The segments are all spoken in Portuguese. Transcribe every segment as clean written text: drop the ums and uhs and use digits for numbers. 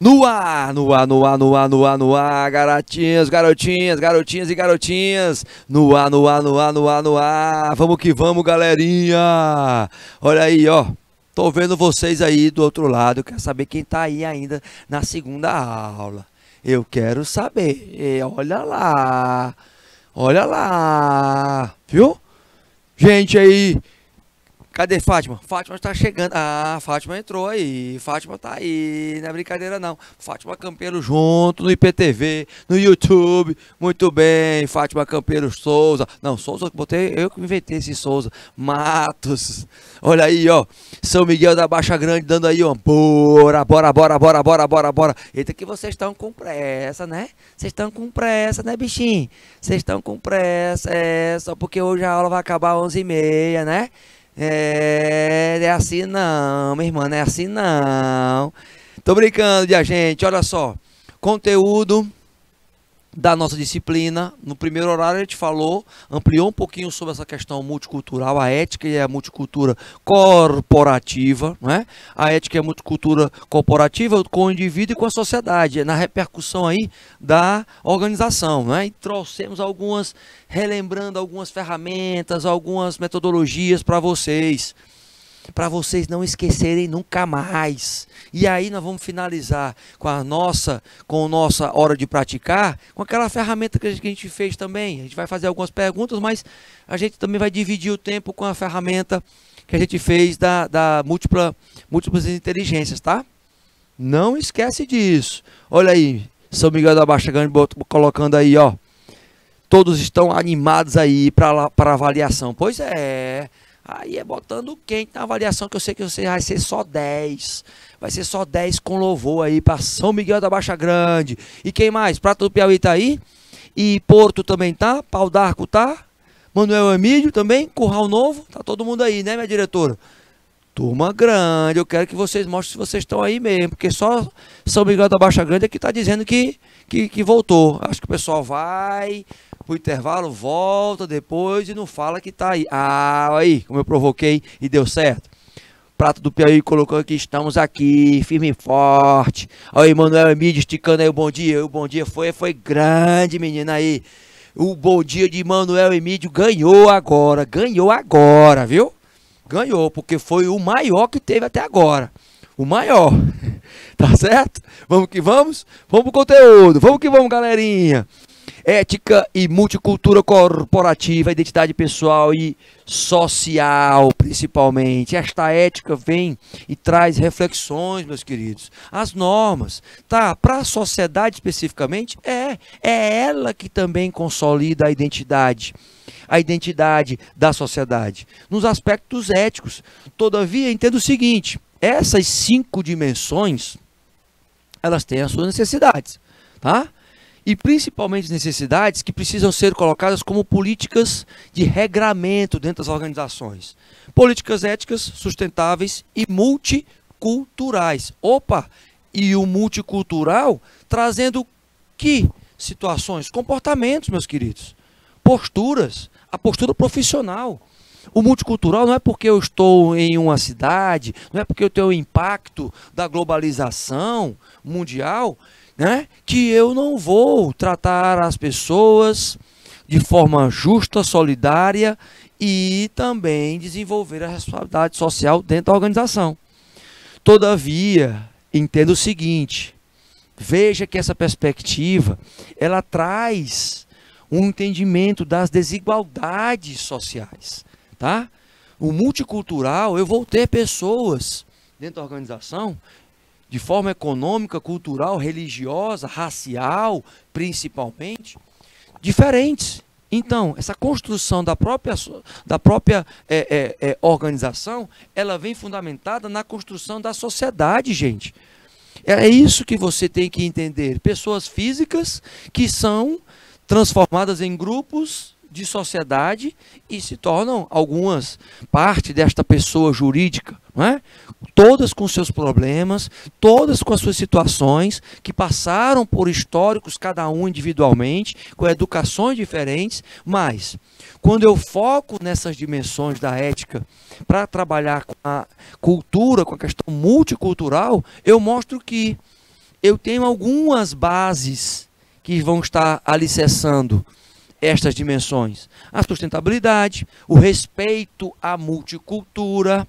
No ar, no ar, no ar, no ar, no ar, no ar, garotinhas, garotinhas, garotinhas e garotinhas. No ar, no ar, no ar, no ar, no ar. Vamos que vamos, galerinha. Olha aí, ó. Tô vendo vocês aí do outro lado. Quero saber quem tá aí ainda na segunda aula. Eu quero saber. Olha lá. Olha lá. Viu? Gente aí. Cadê Fátima? Fátima está chegando. Ah, Fátima entrou aí. Fátima tá aí. Não é brincadeira não. Fátima Campeiro junto no IPTV, no YouTube. Muito bem. Fátima Campeiro Souza. Não, Souza, botei, eu que inventei esse Souza. Matos. Olha aí, ó. São Miguel da Baixa Grande dando aí, ó. Bora, bora, bora, bora, bora, bora, bora. Eita, que vocês estão com pressa, né? Vocês estão com pressa, né, bichinho? Vocês estão com pressa, só porque hoje a aula vai acabar às 11h30, né? É assim não, minha irmã, não é assim não. Tô brincando de a gente, olha só. Conteúdo da nossa disciplina. No primeiro horário a gente falou, ampliou um pouquinho sobre essa questão multicultural, a ética e a multicultura corporativa, né? A ética e a multicultura corporativa com o indivíduo e com a sociedade, na repercussão aí da organização, né? E trouxemos algumas, relembrando algumas ferramentas, algumas metodologias para vocês não esquecerem nunca mais. E aí nós vamos finalizar com a nossa hora de praticar, com aquela ferramenta que a gente fez também. A gente vai fazer algumas perguntas, mas a gente também vai dividir o tempo com a ferramenta que a gente fez da múltiplas inteligências, tá? Não esquece disso. Olha aí, São Miguel da Baixa Grande colocando aí, ó. Todos estão animados aí para avaliação. Pois é. Aí é botando quente na avaliação, que eu sei que você vai ser só 10. Vai ser só 10 com louvor aí para São Miguel da Baixa Grande. E quem mais? Prata do Piauí tá aí. E Porto também tá. Pau d'Arco tá. Manuel Emílio também. Curral Novo. Tá todo mundo aí, né, minha diretora? Turma grande. Eu quero que vocês mostrem se vocês estão aí mesmo. Porque só São Miguel da Baixa Grande é que tá dizendo que voltou. Acho que o pessoal vai pro intervalo, volta depois e não fala que tá aí. Ah, aí, como eu provoquei e deu certo. Prato do Piauí colocou aqui, estamos aqui, firme e forte. Aí, Manuel Emílio esticando aí o bom dia. O bom dia foi grande, menina aí. O bom dia de Manuel Emílio ganhou agora, viu? Ganhou, porque foi o maior que teve até agora. O maior. Tá certo? Vamos que vamos? Vamos pro conteúdo. Vamos que vamos, galerinha. Ética e multicultura corporativa, identidade pessoal e social, principalmente. Esta ética vem e traz reflexões, meus queridos. As normas, tá? Para a sociedade especificamente, é ela que também consolida a identidade da sociedade, nos aspectos éticos. Todavia, entenda o seguinte, essas 5 dimensões, elas têm as suas necessidades, tá? E principalmente necessidades que precisam ser colocadas como políticas de regramento dentro das organizações. Políticas éticas, sustentáveis e multiculturais. Opa! E o multicultural trazendo que situações? Comportamentos, meus queridos. Posturas. A postura profissional. O multicultural não é porque eu estou em uma cidade, não é porque eu tenho o impacto da globalização mundial, né, que eu não vou tratar as pessoas de forma justa, solidária e também desenvolver a responsabilidade social dentro da organização. Todavia, entenda o seguinte, veja que essa perspectiva, ela traz um entendimento das desigualdades sociais, tá? O multicultural, eu vou ter pessoas dentro da organização de forma econômica, cultural, religiosa, racial, principalmente, diferentes. Então, essa construção da própria organização, ela vem fundamentada na construção da sociedade, gente. É isso que você tem que entender. Pessoas físicas que são transformadas em grupos de sociedade e se tornam algumas parte desta pessoa jurídica, não é? Todas com seus problemas, todas com as suas situações, que passaram por históricos, cada um individualmente, com educações diferentes, mas quando eu foco nessas dimensões da ética para trabalhar com a cultura, com a questão multicultural, eu mostro que eu tenho algumas bases que vão estar alicerçando estas dimensões. A sustentabilidade, o respeito à multicultura.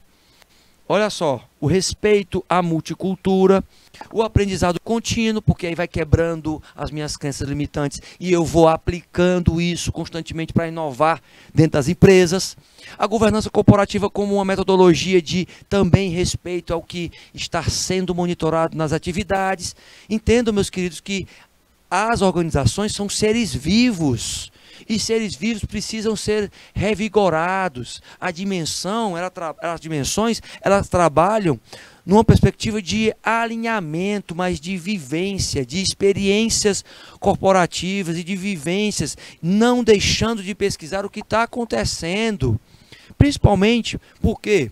Olha só, o respeito à multicultura, o aprendizado contínuo, porque aí vai quebrando as minhas crenças limitantes e eu vou aplicando isso constantemente para inovar dentro das empresas. A governança corporativa como uma metodologia de também respeito ao que está sendo monitorado nas atividades. Entendam, meus queridos, que as organizações são seres vivos. E seres vivos precisam ser revigorados. As dimensões, elas trabalham numa perspectiva de alinhamento, mas de vivência, de experiências corporativas e de vivências, não deixando de pesquisar o que está acontecendo. Principalmente porque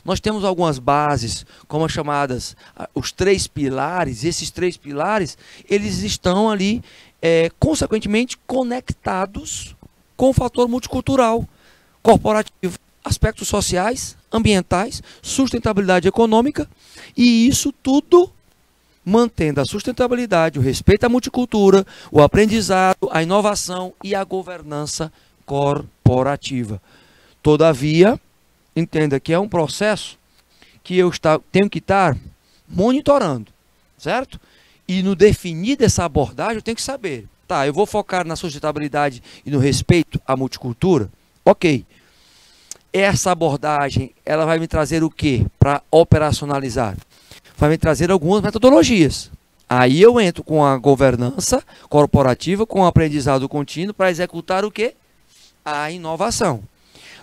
nós temos algumas bases, como as chamadas, os 3 pilares. Esses 3 pilares, eles estão ali consequentemente conectados com o fator multicultural, corporativo, aspectos sociais, ambientais, sustentabilidade econômica, e isso tudo mantendo a sustentabilidade, o respeito à multicultura, o aprendizado, a inovação e a governança corporativa. Todavia, entenda que é um processo que eu tenho que estar monitorando, certo? E no definir dessa abordagem, eu tenho que saber, tá, eu vou focar na sustentabilidade e no respeito à multicultura? Ok. Essa abordagem, ela vai me trazer o quê para operacionalizar? Vai me trazer algumas metodologias. Aí eu entro com a governança corporativa, com o aprendizado contínuo, para executar o quê? A inovação.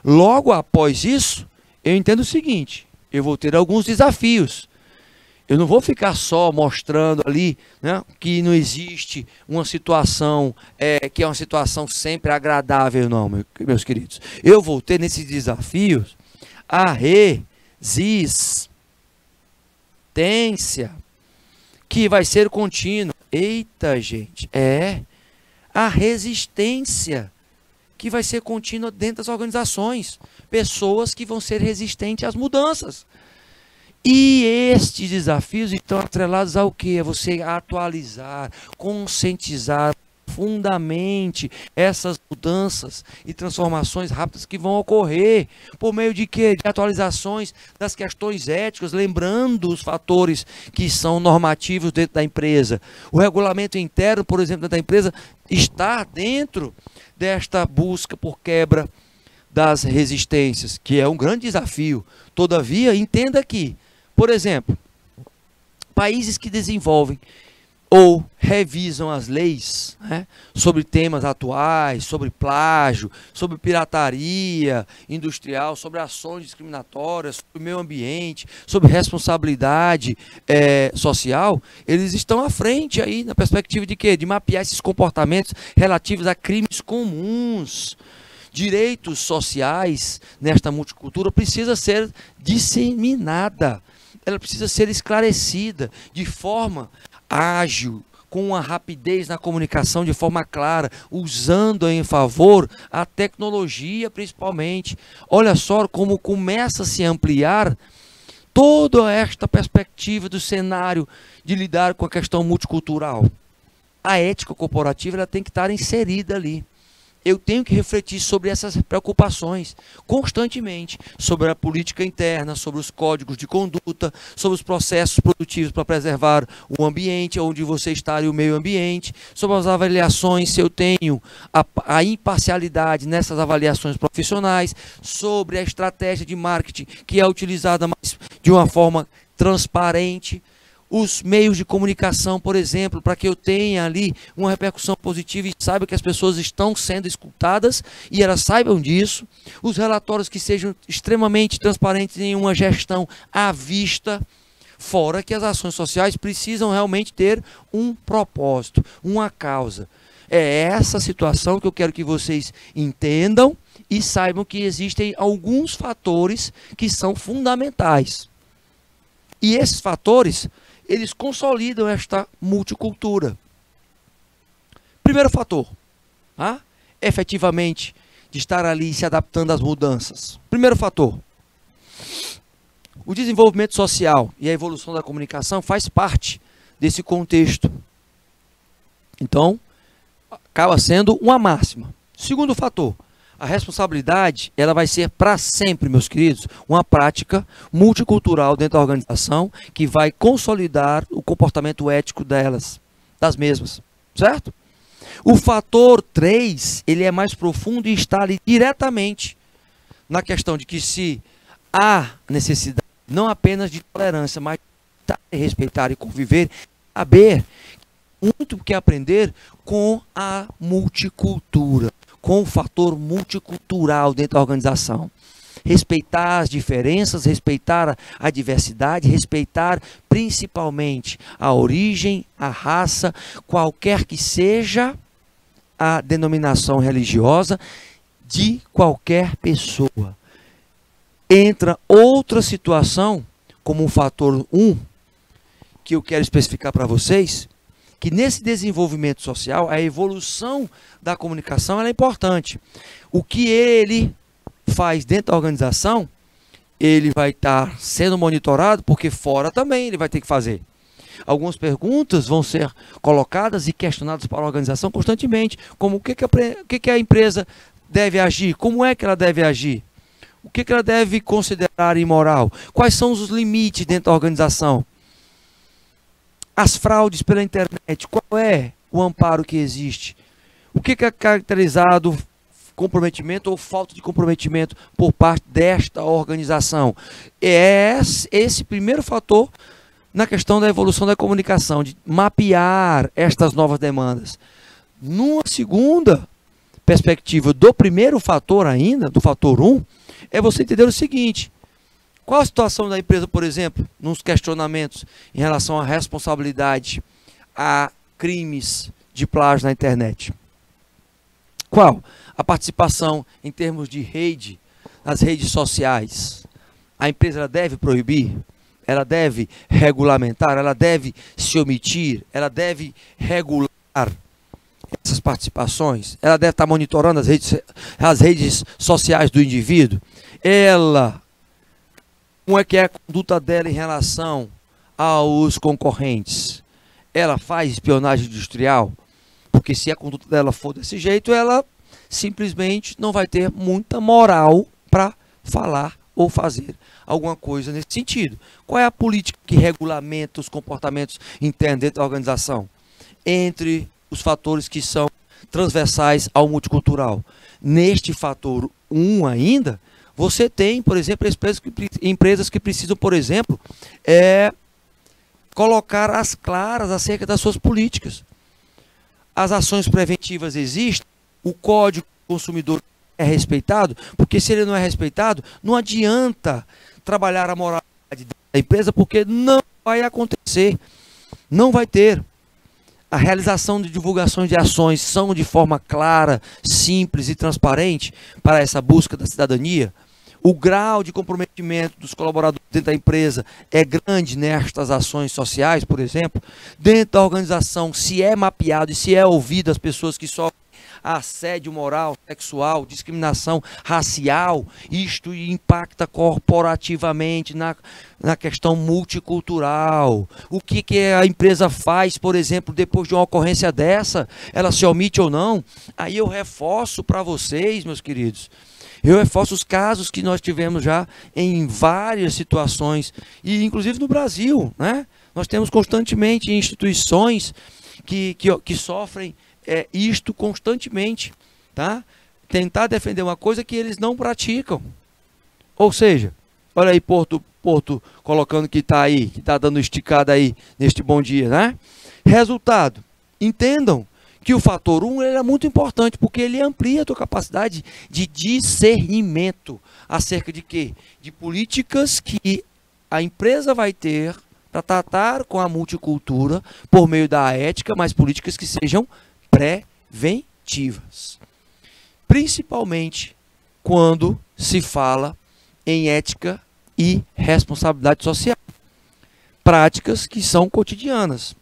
Logo após isso, eu entendo o seguinte, eu vou ter alguns desafios. Eu não vou ficar só mostrando ali, né, que não existe uma situação que é uma situação sempre agradável, não, meus queridos. Eu vou ter nesses desafios a resistência, que vai ser contínua. Eita, gente, a resistência que vai ser contínua dentro das organizações. Pessoas que vão ser resistentes às mudanças. E estes desafios estão atrelados ao quê? A você atualizar, conscientizar profundamente essas mudanças e transformações rápidas que vão ocorrer. Por meio de quê? De atualizações das questões éticas, lembrando os fatores que são normativos dentro da empresa. O regulamento interno, por exemplo, da empresa, está dentro desta busca por quebra das resistências, que é um grande desafio. Todavia, entenda que, por exemplo, países que desenvolvem ou revisam as leis, né, sobre temas atuais, sobre plágio, sobre pirataria industrial, sobre ações discriminatórias, sobre o meio ambiente, sobre responsabilidade social, eles estão à frente aí na perspectiva de quê? De mapear esses comportamentos relativos a crimes comuns. Direitos sociais nesta multicultura precisa ser disseminada. Ela precisa ser esclarecida de forma ágil, com uma rapidez na comunicação de forma clara, usando em favor a tecnologia principalmente. Olha só como começa a se ampliar toda esta perspectiva do cenário de lidar com a questão multicultural. A ética corporativa ela tem que estar inserida ali. Eu tenho que refletir sobre essas preocupações constantemente, sobre a política interna, sobre os códigos de conduta, sobre os processos produtivos para preservar o ambiente onde você está e o meio ambiente, sobre as avaliações, se eu tenho a imparcialidade nessas avaliações profissionais, sobre a estratégia de marketing que é utilizada mais de uma forma transparente, os meios de comunicação, por exemplo, para que eu tenha ali uma repercussão positiva e saiba que as pessoas estão sendo escutadas e elas saibam disso. Os relatórios que sejam extremamente transparentes em uma gestão à vista, fora que as ações sociais precisam realmente ter um propósito, uma causa. É essa situação que eu quero que vocês entendam e saibam que existem alguns fatores que são fundamentais. E esses fatores, eles consolidam esta multicultura. Primeiro fator, efetivamente, de estar ali se adaptando às mudanças. Primeiro fator, O desenvolvimento social e a evolução da comunicação faz parte desse contexto. Então, acaba sendo uma máxima. Segundo fator, a responsabilidade, ela vai ser para sempre, meus queridos, uma prática multicultural dentro da organização que vai consolidar o comportamento ético das mesmas, certo? O fator 3, ele é mais profundo e está ali diretamente na questão de que se há necessidade não apenas de tolerância, mas de respeitar e conviver, saber muito o que aprender com a multicultura, com o fator multicultural dentro da organização. Respeitar as diferenças, respeitar a diversidade, respeitar principalmente a origem, a raça, qualquer que seja a denominação religiosa de qualquer pessoa. Entra outra situação, como um fator 1, que eu quero especificar para vocês, que nesse desenvolvimento social, a evolução da comunicação ela é importante. O que ele faz dentro da organização, ele vai estar sendo monitorado, porque fora também ele vai ter que fazer. Algumas perguntas vão ser colocadas e questionadas para a organização constantemente, como o que a empresa deve agir, como é que ela deve agir, o que ela deve considerar imoral, quais são os limites dentro da organização. As fraudes pela internet, qual é o amparo que existe? O que é caracterizado comprometimento ou falta de comprometimento por parte desta organização? É esse primeiro fator na questão da evolução da comunicação, de mapear estas novas demandas. Numa segunda perspectiva do primeiro fator ainda, do fator 1, é você entender o seguinte: qual a situação da empresa, por exemplo, nos questionamentos em relação à responsabilidade a crimes de plágio na internet? Qual? A participação em termos de rede, nas redes sociais. A empresa ela deve proibir? Ela deve regulamentar? Ela deve se omitir? Ela deve regular essas participações? Ela deve estar monitorando as redes sociais do indivíduo? Como é que é a conduta dela em relação aos concorrentes? Ela faz espionagem industrial? Porque se a conduta dela for desse jeito, ela simplesmente não vai ter muita moral para falar ou fazer alguma coisa nesse sentido. Qual é a política que regulamenta os comportamentos internos dentro da organização? Entre os fatores que são transversais ao multicultural. Neste fator 1 ainda, você tem, por exemplo, empresas que precisam, por exemplo, colocar as claras acerca das suas políticas. As ações preventivas existem, o código do consumidor é respeitado, porque se ele não é respeitado, não adianta trabalhar a moralidade da empresa, porque não vai acontecer, não vai ter. A realização de divulgações de ações são de forma clara, simples e transparente para essa busca da cidadania. O grau de comprometimento dos colaboradores dentro da empresa é grande nestas ações sociais, por exemplo. Dentro da organização, se é mapeado e se é ouvido as pessoas que sofrem assédio moral, sexual, discriminação racial, isto impacta corporativamente na questão multicultural. O que a empresa faz, por exemplo, depois de uma ocorrência dessa, ela se omite ou não? Aí eu reforço para vocês, meus queridos, eu reforço os casos que nós tivemos já em várias situações, e inclusive no Brasil, né? Nós temos constantemente instituições que sofrem isto constantemente, tá? Tentar defender uma coisa que eles não praticam. Ou seja, olha aí Porto colocando que está aí, que está dando esticada aí neste bom dia, né? Resultado, entendam que o fator 1 ele é muito importante, porque ele amplia a tua capacidade de discernimento acerca de quê? De políticas que a empresa vai ter para tratar com a multicultura por meio da ética, mas políticas que sejam preventivas. Principalmente quando se fala em ética e responsabilidade social. Práticas que são cotidianas.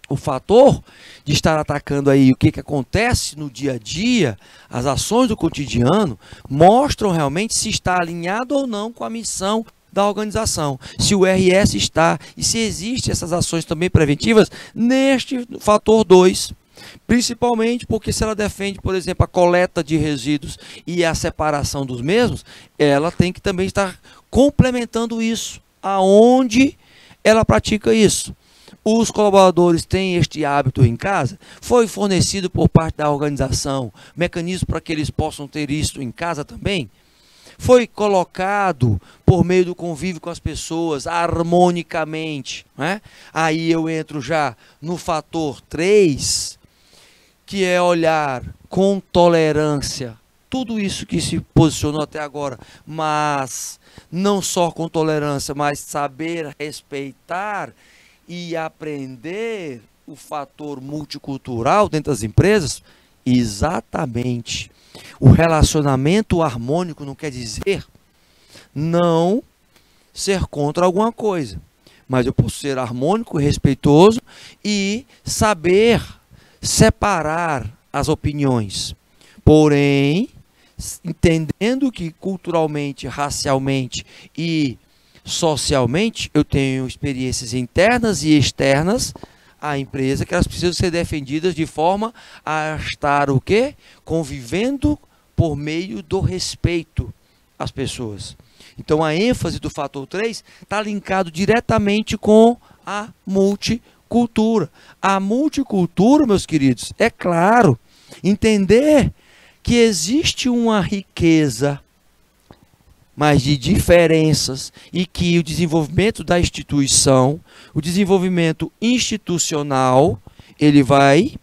O fator de estar atacando aí o que acontece no dia a dia, as ações do cotidiano, mostram realmente se está alinhado ou não com a missão da organização. Se o RS está e se existem essas ações também preventivas neste fator 2. Principalmente porque se ela defende, por exemplo, a coleta de resíduos e a separação dos mesmos, ela tem que também estar complementando isso, aonde ela pratica isso. Os colaboradores têm este hábito em casa? Foi fornecido por parte da organização mecanismos para que eles possam ter isso em casa também? Foi colocado por meio do convívio com as pessoas harmonicamente, né? Aí eu entro já no fator 3, que é olhar com tolerância tudo isso que se posicionou até agora, mas não só com tolerância, mas saber respeitar e aprender o fator multicultural dentro das empresas. Exatamente. O relacionamento harmônico não quer dizer não ser contra alguma coisa, mas eu posso ser harmônico, respeitoso e saber separar as opiniões, porém entendendo que culturalmente, racialmente e socialmente eu tenho experiências internas e externas à empresa que elas precisam ser defendidas de forma a estar o quê? Convivendo por meio do respeito às pessoas. Então a ênfase do fator 3 está linkado diretamente com a multicultura. A multicultura, meus queridos, é claro, entender que existe uma riqueza, mas de diferenças, e que o desenvolvimento da instituição, o desenvolvimento institucional, ele vai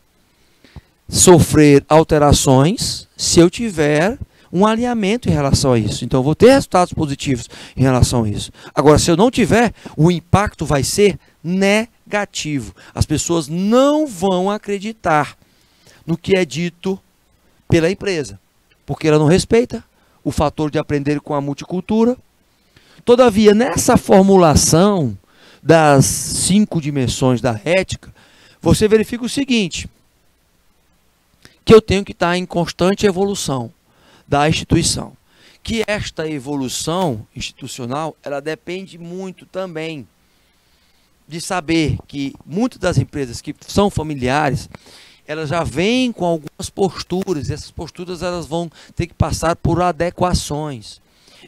sofrer alterações se eu tiver um alinhamento em relação a isso. Então eu vou ter resultados positivos em relação a isso. Agora, se eu não tiver, o impacto vai ser negativo. As pessoas não vão acreditar no que é dito pela empresa, porque ela não respeita o fator de aprender com a multicultura. Todavia, nessa formulação das 5 dimensões da ética, você verifica o seguinte, que eu tenho que estar em constante evolução da instituição. Que esta evolução institucional, ela depende muito também de saber que muitas das empresas que são familiares, elas já vêm com algumas posturas, e essas posturas elas vão ter que passar por adequações.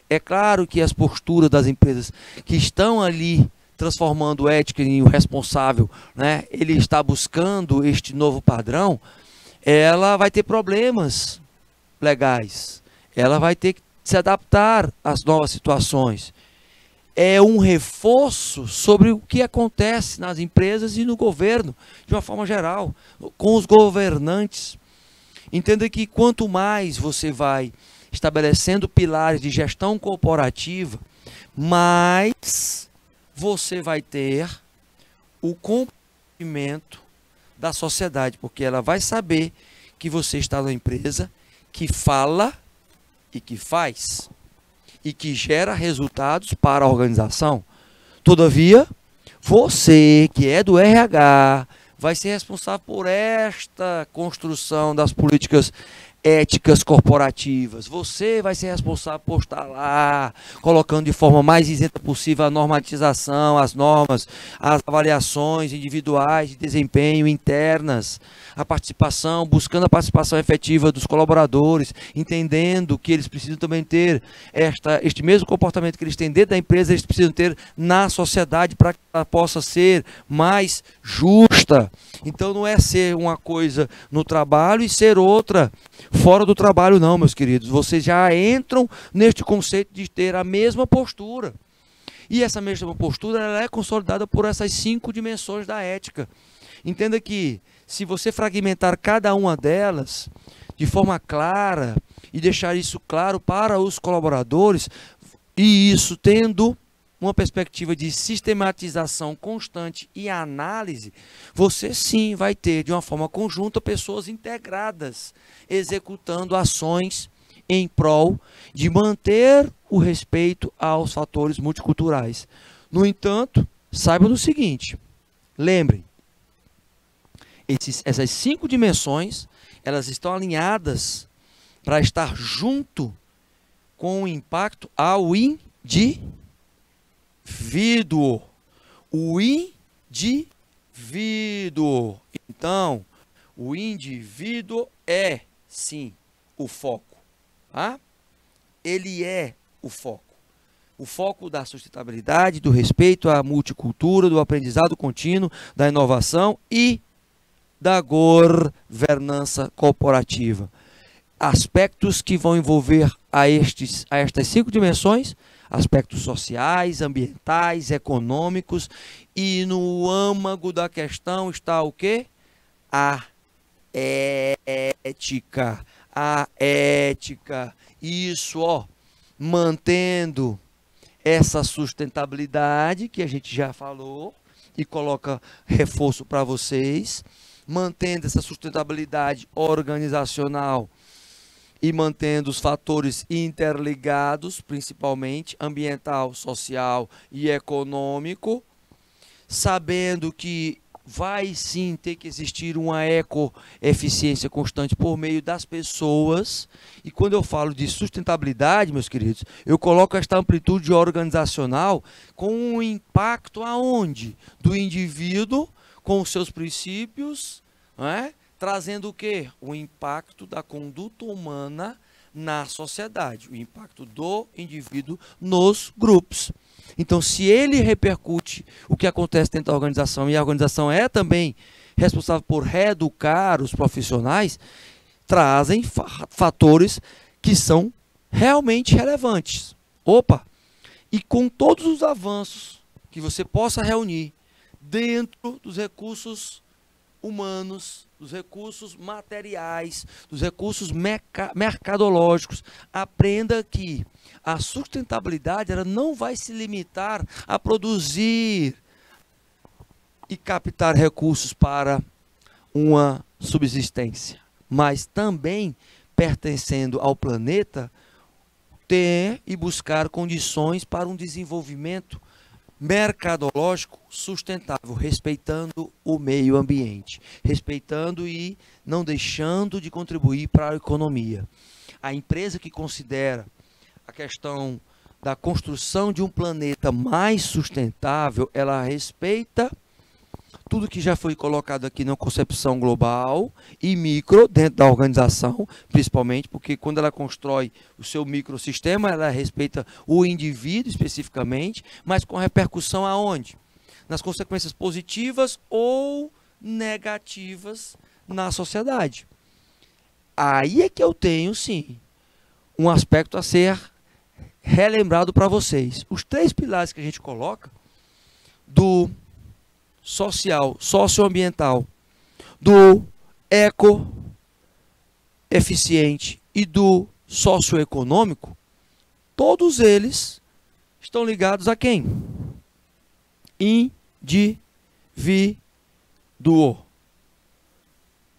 É claro que as posturas das empresas que estão ali transformando ética em o responsável, né, ele está buscando este novo padrão, ela vai ter problemas legais, ela vai ter que se adaptar às novas situações. É um reforço sobre o que acontece nas empresas e no governo, de uma forma geral, com os governantes. Entenda que quanto mais você vai estabelecendo pilares de gestão corporativa, mais você vai ter o comprometimento da sociedade, porque ela vai saber que você está numa empresa que fala e que faz, e que gera resultados para a organização. Todavia, você que é do RH, vai ser responsável por esta construção das políticas éticas corporativas. Você vai ser responsável por estar lá, colocando de forma mais isenta possível a normatização, as normas, as avaliações individuais de desempenho internas, a participação, buscando a participação efetiva dos colaboradores, entendendo que eles precisam também ter este mesmo comportamento que eles têm dentro da empresa, eles precisam ter na sociedade para que ela possa ser mais justa. Então não é ser uma coisa no trabalho e ser outra fora do trabalho não, meus queridos. Vocês já entram neste conceito de ter a mesma postura. E essa mesma postura ela é consolidada por essas 5 dimensões da ética. Entenda que se você fragmentar cada uma delas de forma clara e deixar isso claro para os colaboradores, e isso tendo uma perspectiva de sistematização constante e análise, você sim vai ter de uma forma conjunta pessoas integradas, executando ações em prol de manter o respeito aos fatores multiculturais. No entanto, saibam do seguinte, lembrem, essas 5 dimensões, elas estão alinhadas para estar junto com o impacto ao indivíduo. indivíduo. O indivíduo. Então, o indivíduo é, sim, o foco. Tá? Ele é o foco. O foco da sustentabilidade, do respeito à multicultura, do aprendizado contínuo, da inovação e da governança corporativa. Aspectos que vão envolver a estas 5 dimensões, aspectos sociais, ambientais, econômicos, e no âmago da questão está o quê? A ética. A ética. Isso, ó, mantendo essa sustentabilidade que a gente já falou e coloca reforço para vocês, mantendo essa sustentabilidade organizacional e mantendo os fatores interligados, principalmente ambiental, social e econômico, sabendo que vai sim ter que existir uma ecoeficiência constante por meio das pessoas. E quando eu falo de sustentabilidade, meus queridos, eu coloco esta amplitude organizacional com um impacto aonde? Do indivíduo com os seus princípios, não é? Trazendo o quê? O impacto da conduta humana na sociedade, o impacto do indivíduo nos grupos. Então, se ele repercute o que acontece dentro da organização, e a organização é também responsável por reeducar os profissionais, trazem fatores que são realmente relevantes. Opa! E com todos os avanços que você possa reunir dentro dos recursos humanos, dos recursos materiais, dos recursos mercadológicos, aprenda que a sustentabilidade ela não vai se limitar a produzir e captar recursos para uma subsistência, mas também, pertencendo ao planeta, ter e buscar condições para um desenvolvimento mercadológico sustentável, respeitando o meio ambiente, respeitando e não deixando de contribuir para a economia. A empresa que considera a questão da construção de um planeta mais sustentável, ela respeita tudo que já foi colocado aqui na concepção global e micro dentro da organização, principalmente porque quando ela constrói o seu microsistema, ela respeita o indivíduo especificamente, mas com repercussão aonde? Nas consequências positivas ou negativas na sociedade. Aí é que eu tenho, sim, um aspecto a ser relembrado para vocês. Os 3 pilares que a gente coloca do social, socioambiental, do ecoeficiente e do socioeconômico, todos eles estão ligados a quem? Indivíduo.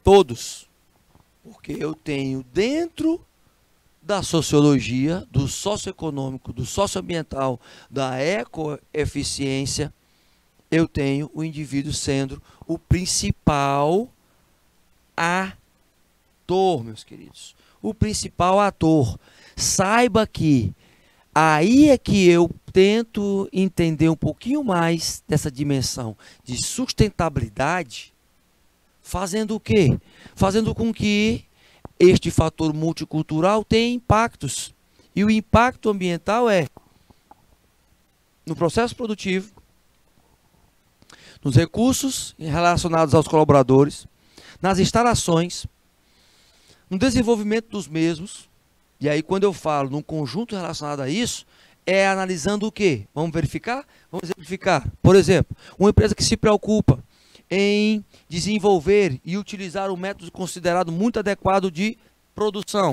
Todos. Porque eu tenho dentro da sociologia, do socioeconômico, do socioambiental, da ecoeficiência, eu tenho o indivíduo sendo o principal ator, meus queridos. O principal ator. Saiba que aí é que eu tento entender um pouquinho mais dessa dimensão de sustentabilidade, fazendo o quê? Fazendo com que este fator multicultural tenha impactos. E o impacto ambiental é no processo produtivo, nos recursos relacionados aos colaboradores, nas instalações, no desenvolvimento dos mesmos. E aí, quando eu falo num conjunto relacionado a isso, é analisando o quê? Vamos verificar? Vamos exemplificar. Por exemplo, uma empresa que se preocupa em desenvolver e utilizar um método considerado muito adequado de produção,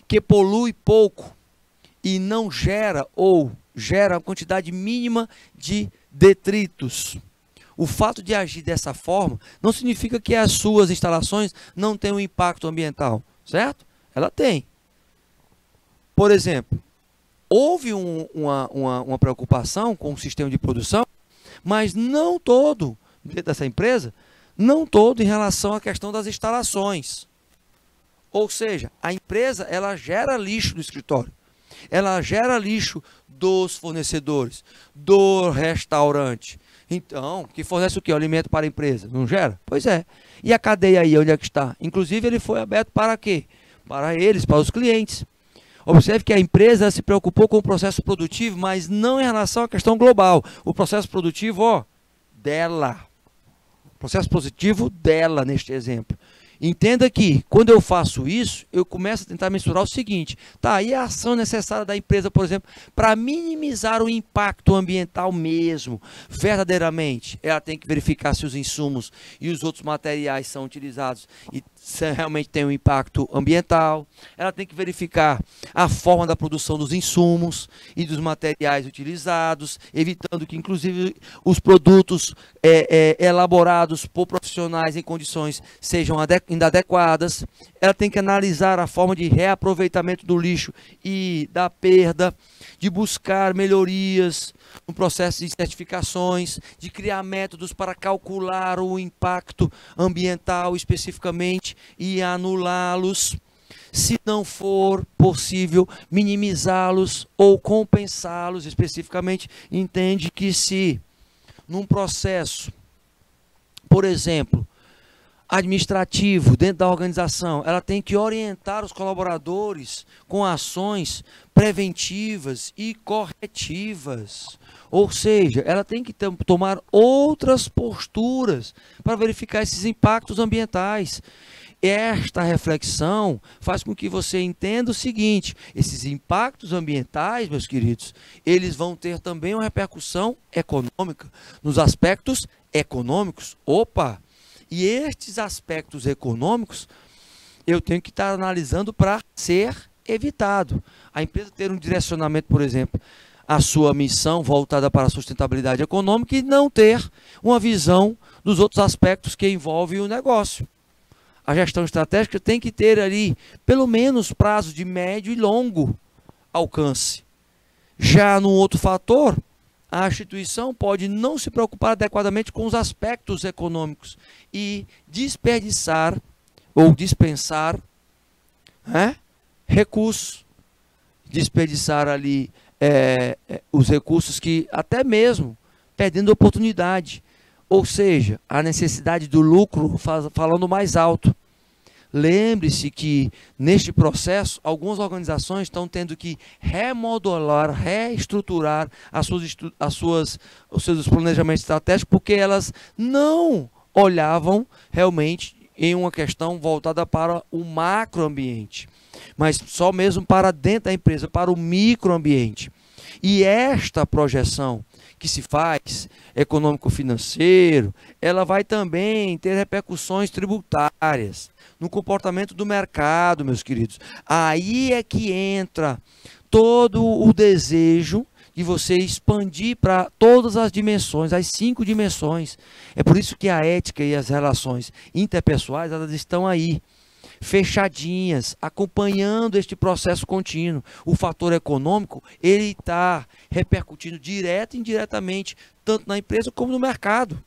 que polui pouco e não gera ou gera uma quantidade mínima de detritos. O fato de agir dessa forma não significa que as suas instalações não tenham impacto ambiental, certo? Ela tem. Por exemplo, houve uma preocupação com o sistema de produção, mas não todo, dentro dessa empresa, não todo em relação à questão das instalações. Ou seja, a empresa ela gera lixo no escritório. ela gera lixo dos fornecedores, do restaurante. Então, que fornece o quê? O alimento para a empresa. Não gera? Pois é. E a cadeia aí, onde é que está? Inclusive, ele foi aberto para quê? Para eles, para os clientes. Observe que a empresa se preocupou com o processo produtivo, mas não em relação à questão global. O processo produtivo, ó, dela. Processo positivo dela, neste exemplo. Entenda que, quando eu faço isso, eu começo a tentar mensurar o seguinte. Tá, e a ação necessária da empresa, por exemplo, para minimizar o impacto ambiental mesmo, verdadeiramente, ela tem que verificar se os insumos e os outros materiais são utilizados e se realmente tem um impacto ambiental. Ela tem que verificar a forma da produção dos insumos e dos materiais utilizados, evitando que, inclusive, os produtos elaborados por profissionais em condições sejam inadequadas. Ela tem que analisar a forma de reaproveitamento do lixo e da perda, de buscar melhorias no processo de certificações, de criar métodos para calcular o impacto ambiental especificamente e anulá-los, se não for possível minimizá-los ou compensá-los especificamente. Entende que se num processo, por exemplo, administrativo dentro da organização, ela tem que orientar os colaboradores com ações preventivas e corretivas. Ou seja, ela tem que tomar outras posturas para verificar esses impactos ambientais. Esta reflexão faz com que você entenda o seguinte: esses impactos ambientais, meus queridos, eles vão ter também uma repercussão econômica. Nos aspectos econômicos, opa! E estes aspectos econômicos eu tenho que estar analisando para ser evitado. A empresa ter um direcionamento, por exemplo, a sua missão voltada para a sustentabilidade econômica e não ter uma visão dos outros aspectos que envolvem o negócio. A gestão estratégica tem que ter ali pelo menos prazos de médio e longo alcance. Já num outro fator, a instituição pode não se preocupar adequadamente com os aspectos econômicos e desperdiçar ou dispensar recursos, desperdiçar ali os recursos que até mesmo perdendo oportunidade, ou seja, a necessidade do lucro falando mais alto. Lembre-se que, neste processo, algumas organizações estão tendo que remodelar, reestruturar os seus planejamentos estratégicos, porque elas não olhavam realmente em uma questão voltada para o macroambiente, mas só mesmo para dentro da empresa, para o microambiente. E esta projeção que se faz, econômico-financeiro, ela vai também ter repercussões tributárias no comportamento do mercado, meus queridos. Aí é que entra todo o desejo de você expandir para todas as dimensões, as 5 dimensões. É por isso que a ética e as relações interpessoais, elas estão aí, fechadinhas, acompanhando este processo contínuo. O fator econômico, ele está repercutindo direto e indiretamente, tanto na empresa como no mercado.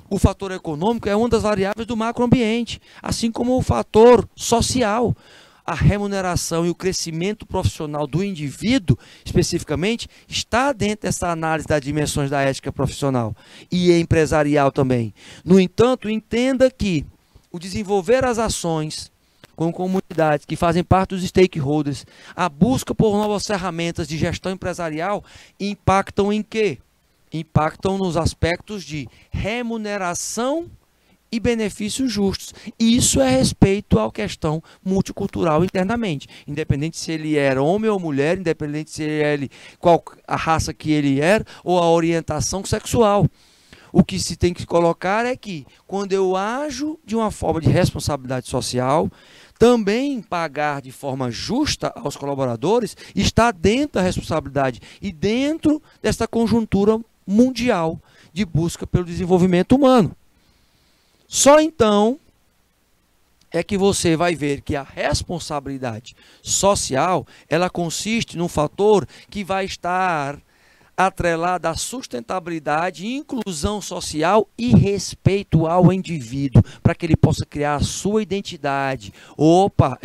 O fator econômico é uma das variáveis do macroambiente, assim como o fator social. A remuneração e o crescimento profissional do indivíduo, especificamente, está dentro dessa análise das dimensões da ética profissional e empresarial também. No entanto, entenda que o desenvolver as ações com comunidades que fazem parte dos stakeholders, a busca por novas ferramentas de gestão empresarial, impactam em quê? Impactam nos aspectos de remuneração e benefícios justos. Isso é respeito à questão multicultural internamente. Independente se ele era homem ou mulher, independente se ele qual a raça que ele era ou a orientação sexual. O que se tem que colocar é que, quando eu ajo de uma forma de responsabilidade social, também pagar de forma justa aos colaboradores está dentro da responsabilidade e dentro dessa conjuntura mundial de busca pelo desenvolvimento humano. Só então é que você vai ver que a responsabilidade social, ela consiste num fator que vai estar atrelada à sustentabilidade, inclusão social e respeito ao indivíduo, para que ele possa criar a sua identidade. Opa,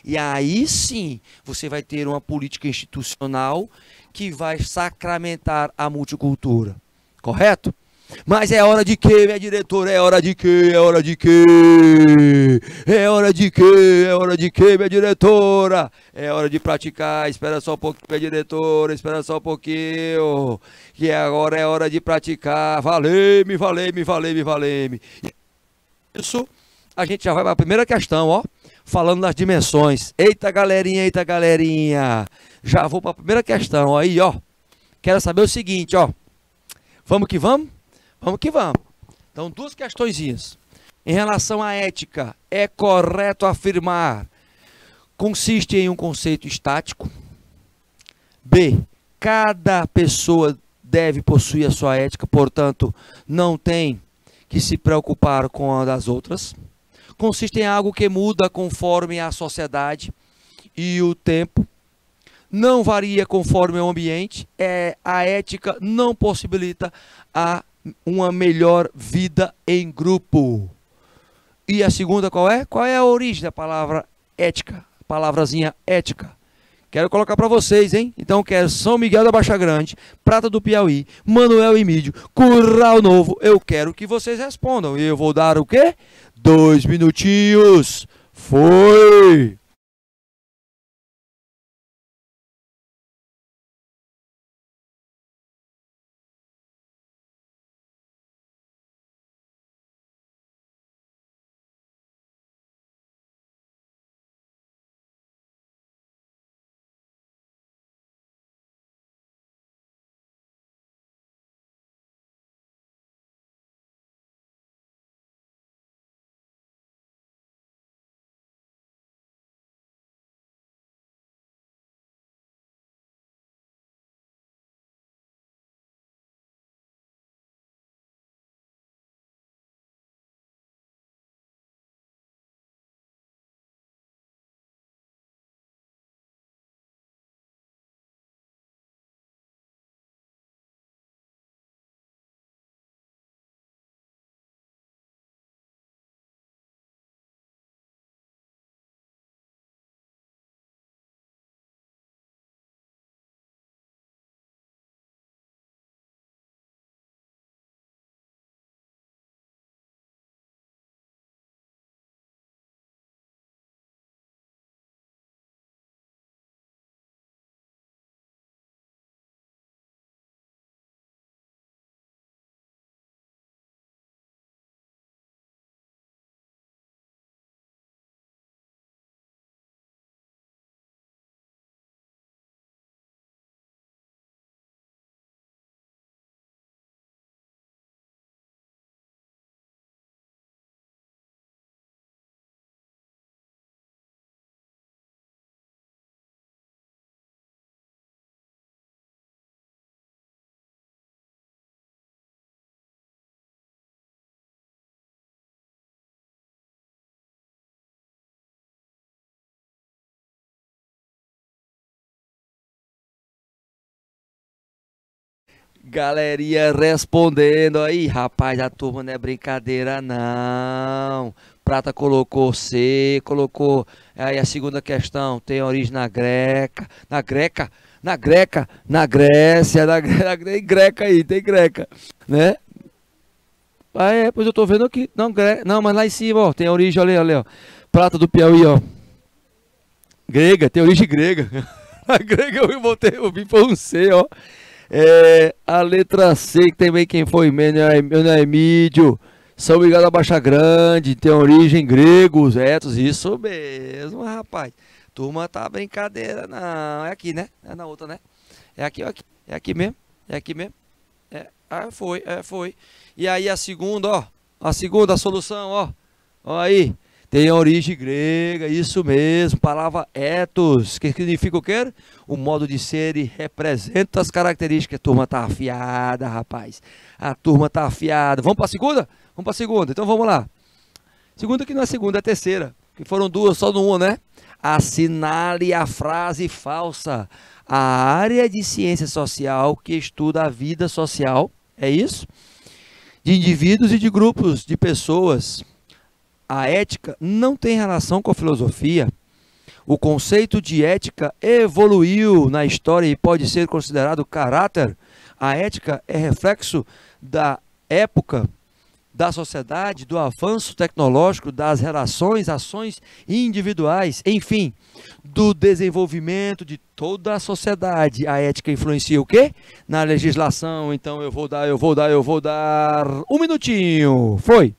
e aí sim você vai ter uma política institucional que vai sacramentar a multicultura, correto? Mas é hora de quê, minha diretora? É hora de quê? É hora de quê? É hora de quê? É hora de quê, minha diretora? É hora de praticar. Espera só um pouquinho, minha diretora. Espera só um pouquinho. Que agora é hora de praticar. Valei-me, valei-me, valei-me, valei-me. Isso, a gente já vai para a primeira questão, ó. Falando das dimensões. Eita, galerinha, eita, galerinha. Já vou para a primeira questão. Aí, ó. Quero saber o seguinte, ó. Vamos que vamos? Vamos que vamos. Então, duas questõezinhas. Em relação à ética, é correto afirmar consiste em um conceito estático? B. Cada pessoa deve possuir a sua ética, portanto, não tem que se preocupar com a das outras. Consiste em algo que muda conforme a sociedade e o tempo. Não varia conforme o ambiente. A ética não possibilita uma melhor vida em grupo. E a segunda qual é? Qual é a origem da palavra ética? A palavrazinha ética. Quero colocar para vocês, hein? Então quero São Miguel da Baixa Grande, Prata do Piauí, Manuel Emídio, Curral Novo. Eu quero que vocês respondam. E eu vou dar o quê? 2 minutinhos. Foi! Galerinha respondendo aí, rapaz, a turma não é brincadeira não. Prata colocou C, colocou aí a segunda questão, tem origem na Greca, na Grécia, tem Greca aí, tem Greca, né? Ah, pois eu tô vendo aqui, não, mas lá em cima, ó, tem origem, olha, ó, Prata do Piauí, ó, grega, tem origem grega, a grega eu vi foi um C, ó. A letra C, que também quem foi Manuel Emídio, São Miguel da Baixa Grande, tem origem gregos, etos, isso mesmo, rapaz. Turma tá brincadeira, não. É aqui, né? É na outra, né? É aqui, ó, aqui. É aqui mesmo. É aqui mesmo. Foi. E aí a segunda, ó. A segunda solução, ó. Ó aí. Tem origem grega, isso mesmo, palavra ethos, que significa o quê? O modo de ser e representa as características. A turma tá afiada, rapaz. A turma tá afiada. Vamos para a segunda? Vamos para a segunda, então vamos lá. Segunda que não é segunda, é terceira. Que foram duas, só no uma, né? Assinale a frase falsa. A área de ciência social que estuda a vida social, é isso? De indivíduos e de grupos de pessoas. A ética não tem relação com a filosofia. O conceito de ética evoluiu na história e pode ser considerado caráter. A ética é reflexo da época, da sociedade, do avanço tecnológico, das relações, ações individuais, enfim, do desenvolvimento de toda a sociedade. A ética influencia o quê? Na legislação. Então eu vou dar um minutinho. Foi.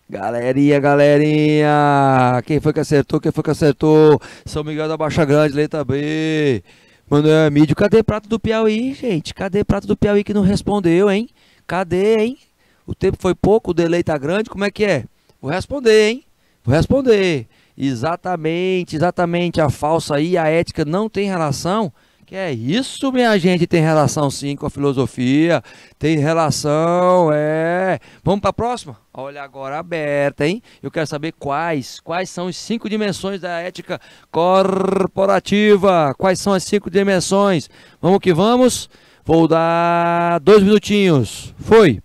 Galerinha, galerinha, quem foi que acertou? Quem foi que acertou? São Miguel da Baixa Grande, letra B. Manuel Emílio, cadê Prato do Piauí, gente? Cadê Prato do Piauí que não respondeu, hein? Cadê, hein? O tempo foi pouco, o delay tá grande, como é que é? Vou responder, hein? Vou responder. Exatamente, exatamente, a falsa e a ética não tem relação. Que é isso, minha gente, tem relação sim com a filosofia, tem relação, é. Vamos para a próxima? Olha agora aberta, hein? Eu quero saber quais são as 5 dimensões da ética corporativa. Quais são as 5 dimensões? Vamos que vamos. Vou dar 2 minutinhos. Foi.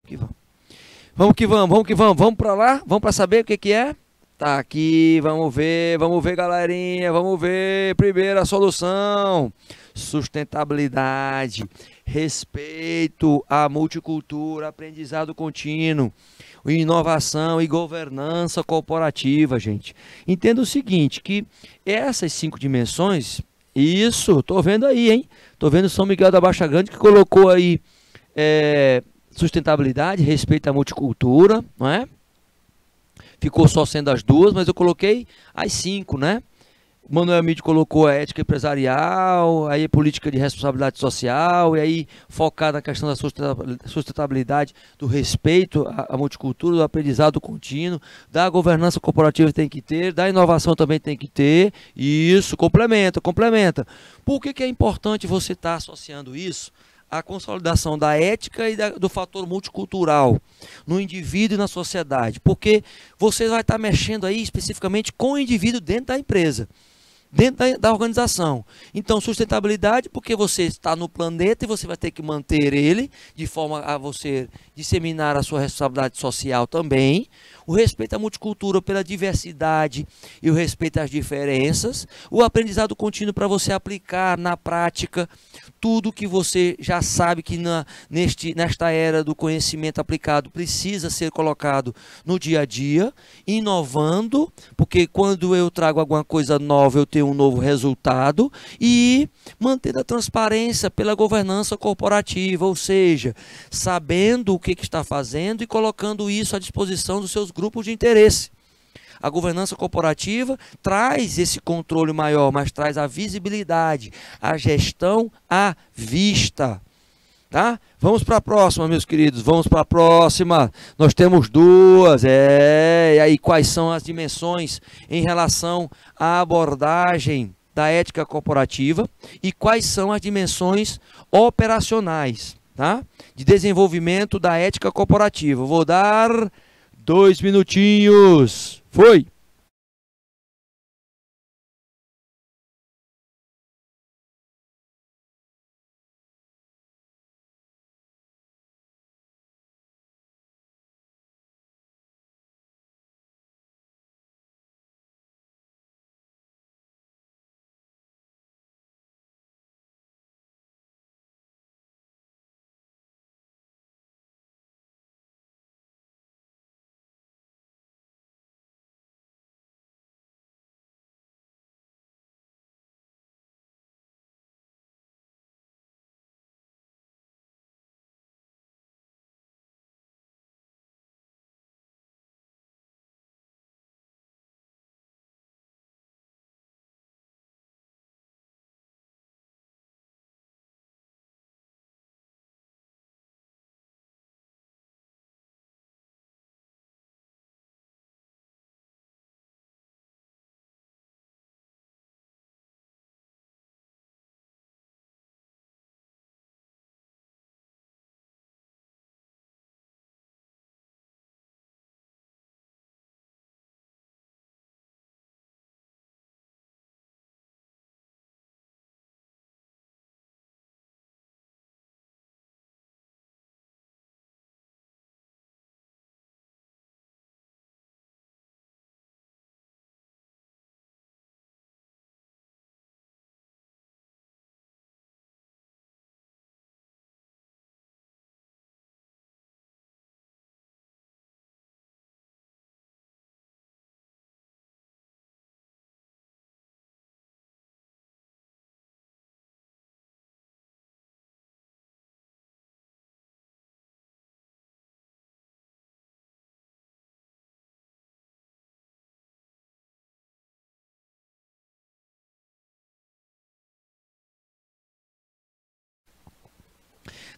Que vamos. Vamos que vamos, vamos que vamos. Vamos para lá? Vamos para saber o que que é? Tá aqui, vamos ver, galerinha, vamos ver. Primeira solução: sustentabilidade, respeito à multicultura, aprendizado contínuo, inovação e governança corporativa, gente. Entenda o seguinte, que essas 5 dimensões Isso, tô vendo aí, hein? Tô vendo São Miguel da Baixa Grande que colocou aí sustentabilidade, respeito à multicultura, não é? Ficou só sendo as duas, mas eu coloquei as 5, né? O Manuel Mídio colocou a ética empresarial, aí a política de responsabilidade social, e aí focar na questão da sustentabilidade, do respeito à multicultura, do aprendizado contínuo, da governança corporativa tem que ter, da inovação também tem que ter. Isso, complementa, complementa. Por que é importante você estar associando isso à consolidação da ética e do fator multicultural no indivíduo e na sociedade? Porque você vai estar mexendo aí especificamente com o indivíduo dentro da empresa, dentro da organização. Então, sustentabilidade, porque você está no planeta e você vai ter que manter ele, de forma a você disseminar a sua responsabilidade social também. O respeito à multicultura pela diversidade e o respeito às diferenças. O aprendizado contínuo para você aplicar na prática tudo que você já sabe que nesta era do conhecimento aplicado precisa ser colocado no dia a dia, inovando, porque quando eu trago alguma coisa nova eu tenho um novo resultado, e mantendo a transparência pela governança corporativa, ou seja, sabendo o que está fazendo e colocando isso à disposição dos seus grupos de interesse. A governança corporativa traz esse controle maior, mas traz a visibilidade, a gestão à vista. Tá? Vamos para a próxima, meus queridos, vamos para a próxima. Nós temos duas, e aí quais são as dimensões em relação à abordagem da ética corporativa e quais são as dimensões operacionais, tá? De desenvolvimento da ética corporativa. Vou dar 2 minutinhos. Foi!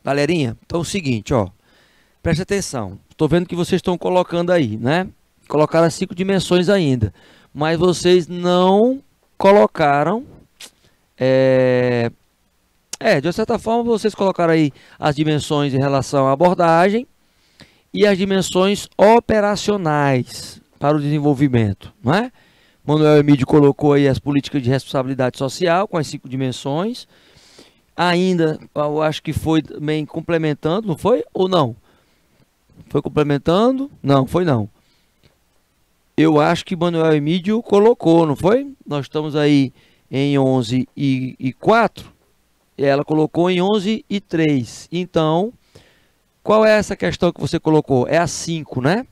Galerinha, então é o seguinte, ó, preste atenção. Estou vendo que vocês estão colocando aí, né? Colocaram as 5 dimensões ainda, mas vocês não colocaram, de certa forma vocês colocaram aí as dimensões em relação à abordagem e as dimensões operacionais para o desenvolvimento, não é? Manuel Emídio colocou aí as políticas de responsabilidade social com as 5 dimensões. Ainda, eu acho que foi também complementando, não foi? Ou não? Foi complementando? Não, foi não. Eu acho que Manuel Emídio colocou, não foi? Nós estamos aí em 11 e 4. E ela colocou em 11 e 3. Então, qual é essa questão que você colocou? É a 5, né?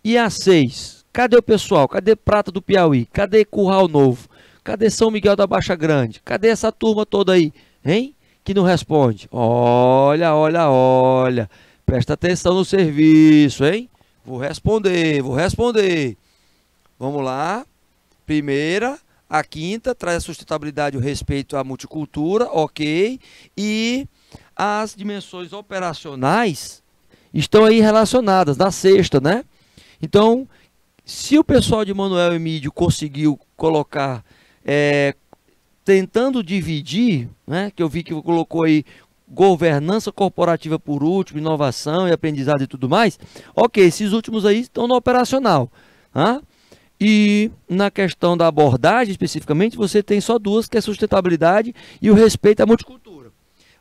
E a 6? Cadê o pessoal? Cadê Prata do Piauí? Cadê Curral Novo? Cadê São Miguel da Baixa Grande? Cadê essa turma toda aí, hein? Que não responde. Olha, olha, olha. Presta atenção no serviço, hein? Vou responder, vou responder. Vamos lá. Primeira, a quinta, traz a sustentabilidade e o respeito à multicultura, ok. E as dimensões operacionais estão aí relacionadas, na sexta, né? Então, se o pessoal de Manuel Emídio conseguiu colocar, tentando dividir, né? Que eu vi que colocou aí governança corporativa por último, inovação e aprendizado e tudo mais. Ok, esses últimos aí estão no operacional, tá? E na questão da abordagem, especificamente, você tem só duas, que é sustentabilidade e o respeito à multicultura.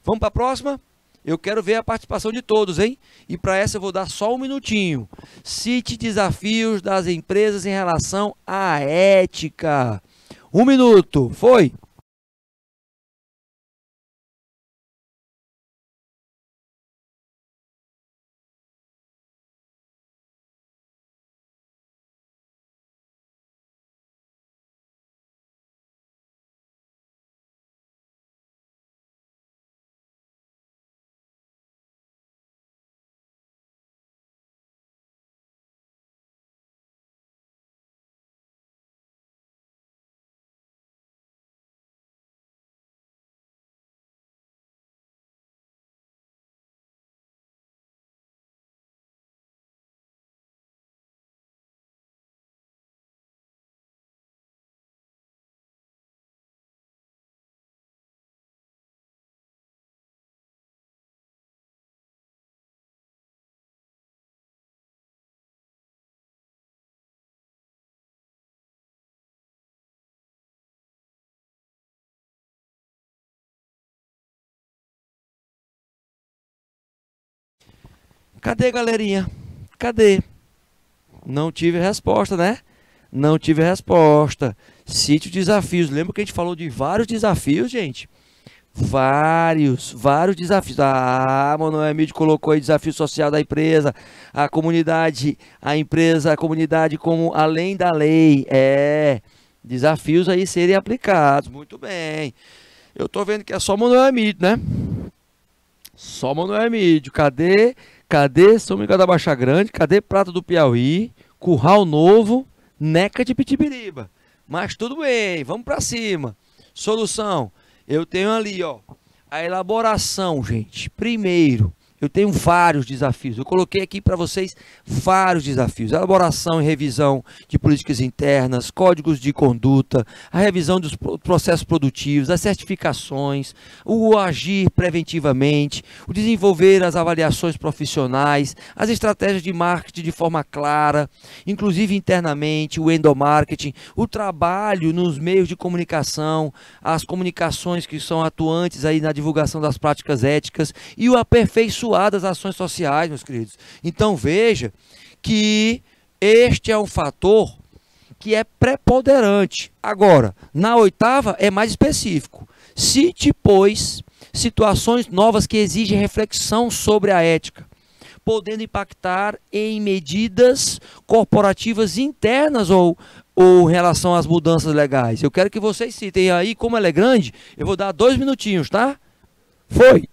Vamos para a próxima? Eu quero ver a participação de todos, hein? E para essa eu vou dar só um minutinho. Cite desafios das empresas em relação à ética. Um minuto, foi? Cadê, galerinha? Cadê? Não tive resposta, né? Não tive resposta. Cite os desafios. Lembra que a gente falou de vários desafios, gente? Vários desafios. Ah, Manuel Emílio colocou aí desafio social da empresa, a comunidade, a empresa, a comunidade como além da lei. Desafios aí serem aplicados. Muito bem. Eu tô vendo que é só Manuel Emílio, né? Só Manuel Emílio. Cadê São Miguel da Baixa Grande? Cadê Prata do Piauí? Curral Novo, Neca de Pitibiriba. Mas tudo bem, vamos para cima. Solução. Eu tenho ali, ó, a elaboração, gente. Primeiro, eu tenho vários desafios. Eu coloquei aqui para vocês vários desafios. Elaboração e revisão de políticas internas, códigos de conduta, a revisão dos processos produtivos, as certificações, o agir preventivamente, o desenvolver as avaliações profissionais, as estratégias de marketing de forma clara, inclusive internamente, o endomarketing, o trabalho nos meios de comunicação, as comunicações que são atuantes aí na divulgação das práticas éticas e o aperfeiçoamento das ações sociais, meus queridos. Então veja que este é um fator que é preponderante. Agora, na oitava é mais específico. Cite, pois, situações novas que exigem reflexão sobre a ética, podendo impactar em medidas corporativas internas ou em relação às mudanças legais. Eu quero que vocês citem aí, como ela é grande, eu vou dar 2 minutinhos, tá? Foi!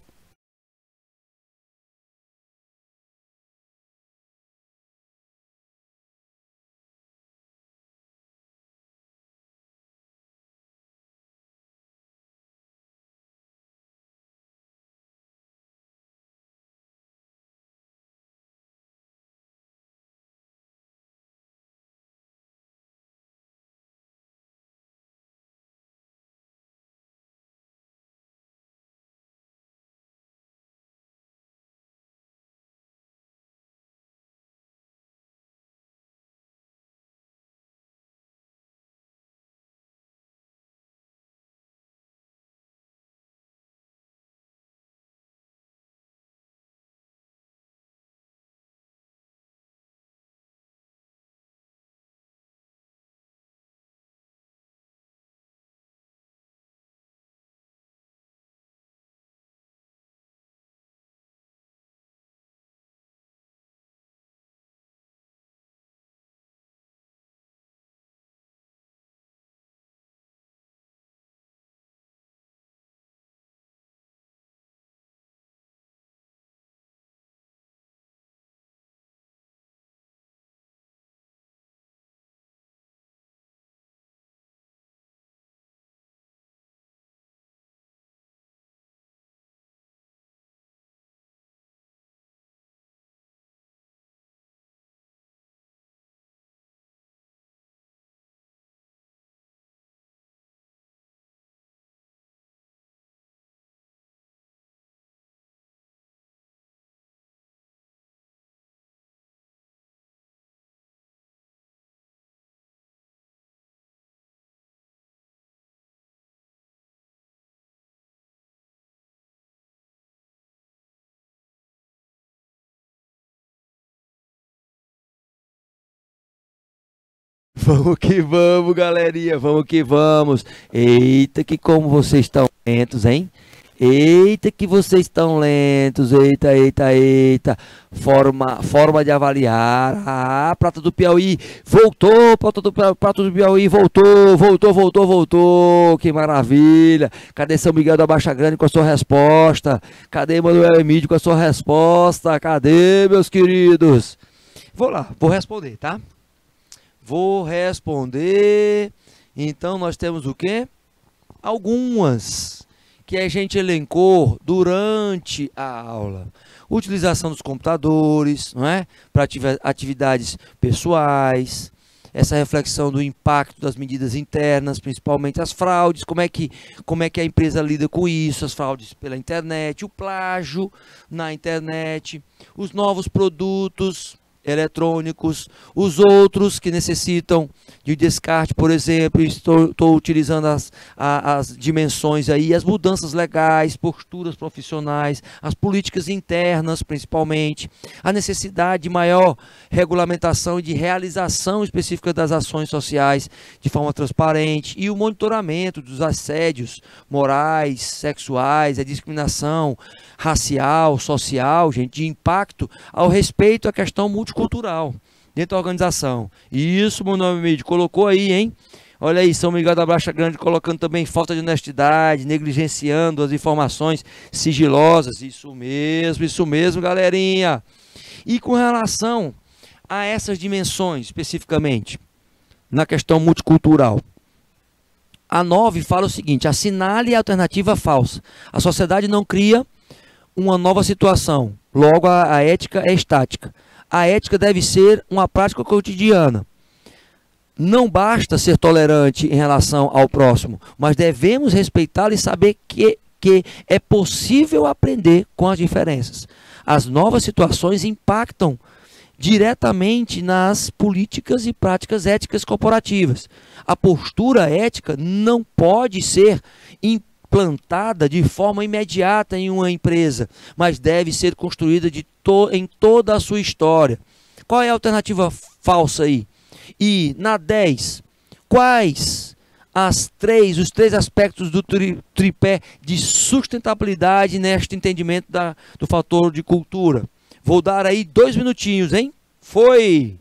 Vamos que vamos, galerinha. Vamos que vamos. Eita, que como vocês estão lentos, hein? Eita, que vocês estão lentos. Eita, eita, eita. Forma de avaliar. Ah, Prata do Piauí. Voltou, Prata do Piauí. Voltou. Que maravilha. Cadê São Miguel da Baixa Grande com a sua resposta? Cadê Manuel Emílio com a sua resposta? Cadê, meus queridos? Vou lá, vou responder, tá? Vou responder. Então nós temos o quê? Algumas que a gente elencou durante a aula. Utilização dos computadores, não é? Para atividades pessoais. Essa reflexão do impacto das medidas internas, principalmente as fraudes, como é que a empresa lida com isso, as fraudes pela internet, o plágio na internet, os novos produtos eletrônicos, os outros que necessitam de descarte, por exemplo, estou utilizando as dimensões aí, as mudanças legais, posturas profissionais, as políticas internas principalmente, a necessidade de maior regulamentação e de realização específica das ações sociais de forma transparente e o monitoramento dos assédios morais, sexuais, a discriminação racial, social, gente, de impacto ao respeito à questão multicultural dentro da organização. E isso, meu nome Mídio, colocou aí, hein? Olha aí, São Miguel da Baixa Grande colocando também falta de honestidade, negligenciando as informações sigilosas. Isso mesmo, galerinha. E com relação a essas dimensões, especificamente, na questão multicultural, a 9 fala o seguinte: assinale a alternativa falsa. A sociedade não cria uma nova situação, logo a ética é estática. A ética deve ser uma prática cotidiana. Não basta ser tolerante em relação ao próximo, mas devemos respeitá-lo e saber que é possível aprender com as diferenças. As novas situações impactam diretamente nas políticas e práticas éticas corporativas. A postura ética não pode ser implantada de forma imediata em uma empresa, mas deve ser construída em toda a sua história. Qual é a alternativa falsa aí? E na 10, quais os três aspectos do tripé de sustentabilidade neste entendimento do fator de cultura? Vou dar aí 2 minutinhos, hein? Foi!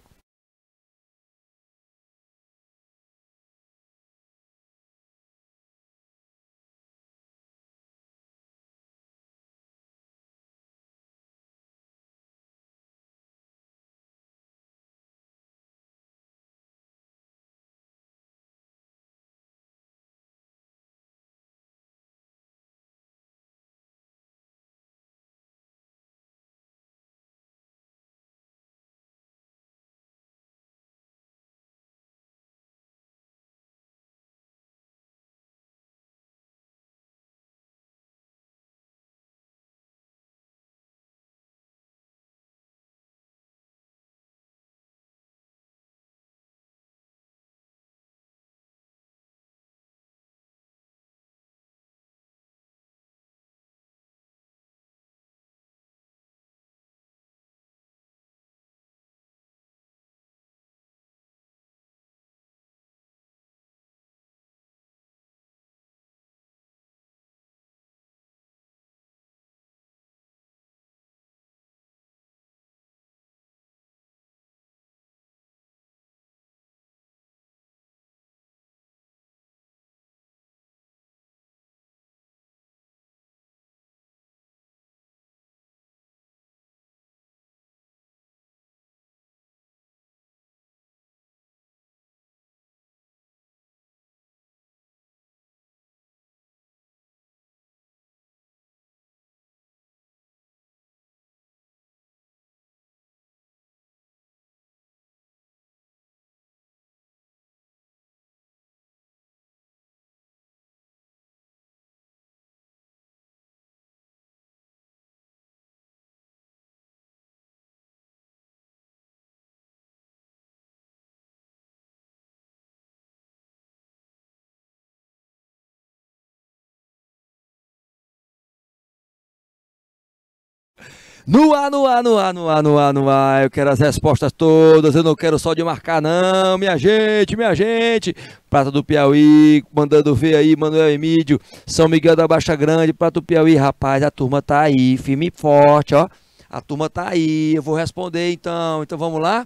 No ar, no ar, no ar, no ar, no ar, no ar. Eu quero as respostas todas. Eu não quero só de marcar, não. Minha gente, minha gente. Prata do Piauí, mandando ver aí, Manuel Emílio. São Miguel da Baixa Grande, Prata do Piauí. Rapaz, a turma tá aí, firme e forte, ó. A turma tá aí. Eu vou responder então. Então vamos lá?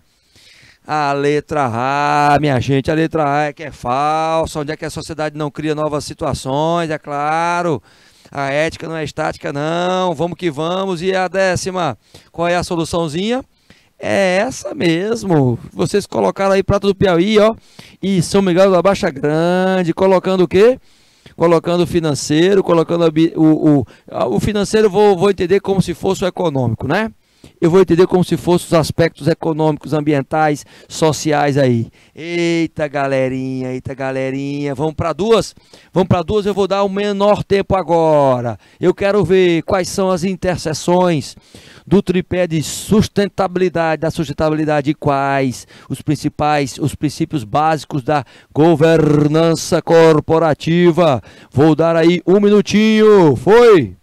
A letra A, minha gente, a letra A é que é falsa. Onde é que a sociedade não cria novas situações, é claro. A ética não é estática, não. Vamos que vamos. E a 10ª? Qual é a soluçãozinha? É essa mesmo. Vocês colocaram aí Prata do Piauí, ó. E São Miguel da Baixa Grande. Colocando o quê? Colocando o financeiro, colocando o financeiro, vou entender como se fosse o econômico, né? Eu vou entender como se fossem os aspectos econômicos, ambientais, sociais aí. Eita galerinha, vamos para duas? Vamos para duas, eu vou dar o menor tempo agora. Eu quero ver quais são as interseções do tripé de sustentabilidade, da sustentabilidade e quais os princípios básicos da governança corporativa. Vou dar aí um minutinho, foi!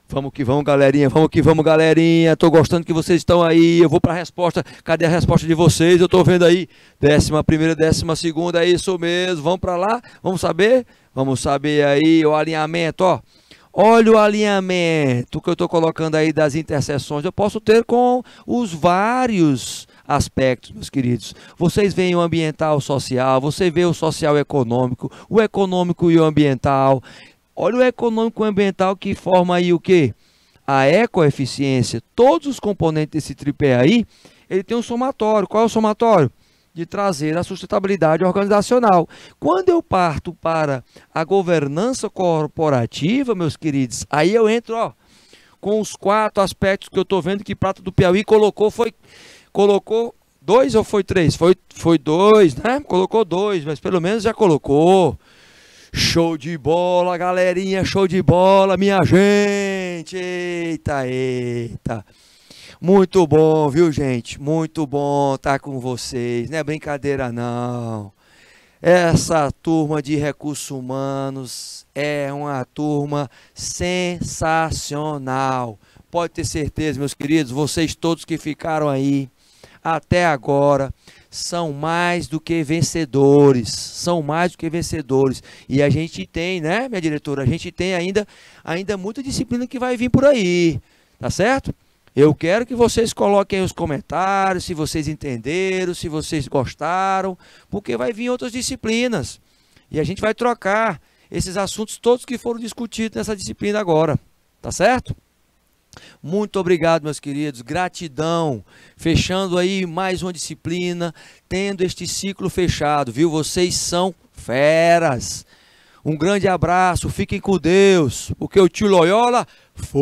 Vamos que vamos, galerinha. Vamos que vamos, galerinha. Tô gostando que vocês estão aí. Eu vou para a resposta. Cadê a resposta de vocês? Eu tô vendo aí. 11ª, 12ª, é isso mesmo. Vamos para lá? Vamos saber? Vamos saber aí o alinhamento, ó. Olha o alinhamento que eu tô colocando aí das interseções. Eu posso ter com os vários aspectos, meus queridos. Vocês veem o ambiental, o social, você vê o social econômico, o econômico e o ambiental. Olha o econômico e o ambiental que forma aí o quê? A ecoeficiência. Todos os componentes desse tripé aí, ele tem um somatório. Qual é o somatório? De trazer a sustentabilidade organizacional. Quando eu parto para a governança corporativa, meus queridos, aí eu entro, ó, com os 4 aspectos que eu estou vendo que Prata do Piauí colocou 2 ou foi 3? Foi 2, né? Colocou 2, mas pelo menos já colocou. Show de bola, galerinha, show de bola, minha gente. Eita. Muito bom, viu, gente? Muito bom estar com vocês. Não é brincadeira, não. Essa turma de recursos humanos é uma turma sensacional. Pode ter certeza, meus queridos, vocês todos que ficaram aí até agora são mais do que vencedores, e a gente tem, né, minha diretora, a gente tem ainda muita disciplina que vai vir por aí, tá certo? Eu quero que vocês coloquem aí os comentários, se vocês entenderam, se vocês gostaram, porque vai vir outras disciplinas, e a gente vai trocar esses assuntos todos que foram discutidos nessa disciplina agora, tá certo? Muito obrigado, meus queridos, gratidão, fechando aí mais uma disciplina, tendo este ciclo fechado, viu? Vocês são feras. Um grande abraço, fiquem com Deus, porque o tio Loyola foi!